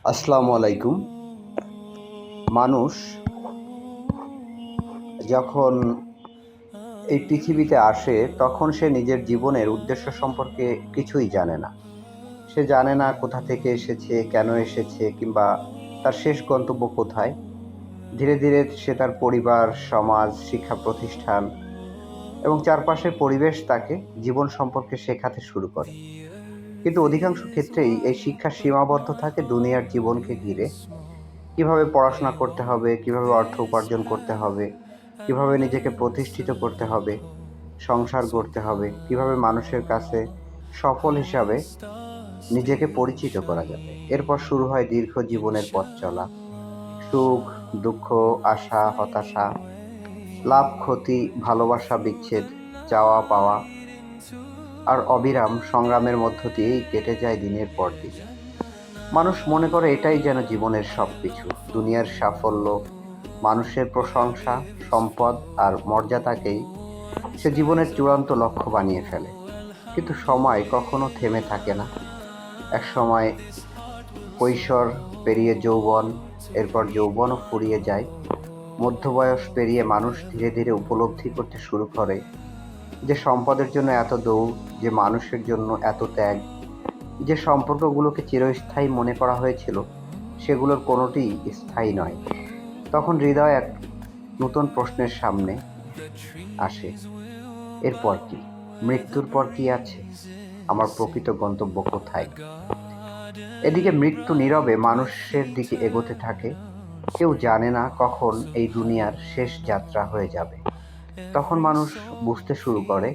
আসসালামু আলাইকুম। মানুষ যখন এই পৃথিবীতে আসে তখন সে নিজের জীবনের উদ্দেশ্য সম্পর্কে কিছুই জানে না। সে জানে না কোথা থেকে এসেছে, কেন এসেছে কিংবা তার শেষ গন্তব্য কোথায়। ধীরে, ধীরে সে তার পরিবার, সমাজ, শিক্ষা প্রতিষ্ঠান এবং চারপাশের পরিবেশ তাকে জীবন সম্পর্কে শেখাতে শুরু করে। কিন্তু অধিকাংশ ক্ষেত্রেই এই শিক্ষা সীমাবদ্ধ থাকে দুনিয়ার জীবনকে ঘিরে। কিভাবে পড়াশোনা করতে হবে, কিভাবে অর্থ উপার্জন করতে হবে, কিভাবে নিজেকে প্রতিষ্ঠিত করতে হবে, সংসার গড়তে হবে, কিভাবে মানুষের কাছে সফল হিসাবে নিজেকে পরিচিত করা যাবে। এরপর শুরু হয় দীর্ঘ জীবনের পথ চলা। সুখ, দুঃখ, আশা, হতাশা, লাভ, ক্ষতি, ভালোবাসা, বিচ্ছেদ, চাওয়া পাওয়া আর অবিরাম সংগ্রামের মধ্য দিয়েই কেটে যায় দিনের পর দিন। মানুষ মনে করে এটাই যেন জীবনের সবকিছু। দুনিয়ার সাফল্য, মানুষের প্রশংসা, সম্পদ আর মর্যাদাকেই সে জীবনের চূড়ান্ত লক্ষ্য বানিয়ে ফেলে। কিন্তু সময় কখনো থেমে থাকে না। একসময় কৈশোর পেরিয়ে যৌবন, এরপর যৌবনও ফুরিয়ে যায়। মধ্যবয়স পেরিয়ে মানুষ ধীরে ধীরে উপলব্ধি করতে শুরু করে যে সম্পদের জন্য এত দৌড়, যে মানুষের জন্য এত ত্যাগ, যে সম্পর্কগুলোকে চিরস্থায়ী মনে করা হয়েছিল সেগুলোর কোনোটিই স্থায়ী নয়। তখন হৃদয় এক নতুন প্রশ্নের সামনে আসে, এরপর কি? মৃত্যুর পর কি আছে? আমার প্রকৃত গন্তব্য কোথায়? এদিকে মৃত্যু নীরবে মানুষের দিকে এগোতে থাকে। কেউ জানে না কখন এই দুনিয়ার শেষ যাত্রা হয়ে যাবে। তখন মানুষ বুঝতে শুরু করে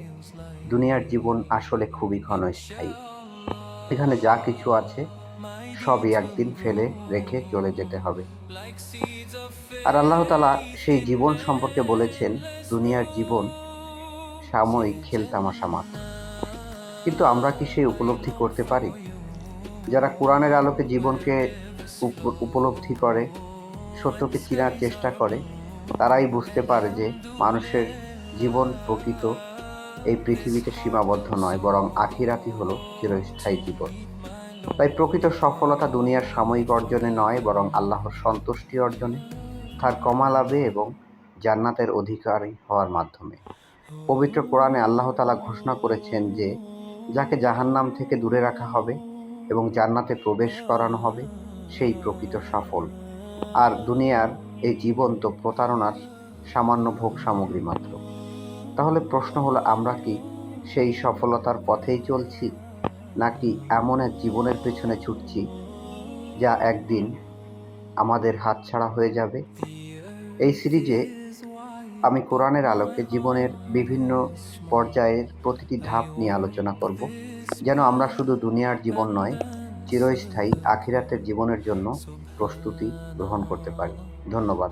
দুনিয়ার জীবন আসলে খুবই ক্ষণস্থায়ী। এখানে যা কিছু আছে সবই একদিন ফেলে রেখে চলে যেতে হবে। আর আল্লাহ তাআলা সেই জীবন সম্পর্কে বলেছেন, দুনিয়ার জীবন সাময়িক খেলতামাশা মাত্র। কিন্তু আমরা কি সেই উপলব্ধি করতে পারি? যারা কোরআনের আলোকে জীবনকে উপলব্ধি করে, সত্যকে চিনার চেষ্টা করে, তারাই বুঝতে পারে যে মানুষের জীবন প্রকৃত এই পৃথিবীতে সীমাবদ্ধ নয়, বরং আখিরাতই হলো চিরস্থায়ী জীবন। তাই প্রকৃত সফলতা দুনিয়ার সাময়িক অর্জনে নয়, বরং আল্লাহর সন্তুষ্টি অর্জনে, তার ক্ষমা লাভে এবং জান্নাতের অধিকারী হওয়ার মাধ্যমে। পবিত্র কোরআনে আল্লাহ তাআলা ঘোষণা করেছেন যে যাকে জাহান্নাম থেকে দূরে রাখা হবে এবং জান্নাতে প্রবেশ করানো হবে সেই প্রকৃত সফল। আর দুনিয়ার এই জীবন তো প্রতারণার সামান্য ভোগ সামগ্রী মাত্র। তাহলে প্রশ্ন হলো, আমরা কি সেই সফলতার পথেই চলছি, নাকি এমন এক জীবনের পেছনে ছুটছি যা একদিন আমাদের হাতছাড়া হয়ে যাবে? এই সিরিজে আমি কোরআনের আলোকে জীবনের বিভিন্ন পর্যায়ের প্রতিটি ধাপ নিয়ে আলোচনা করব, যেন আমরা শুধু দুনিয়ার জীবন নয়, চিরস্থায়ী আখিরাতের জীবনের জন্য প্রস্তুতি গ্রহণ করতে পারি। ধন্যবাদ।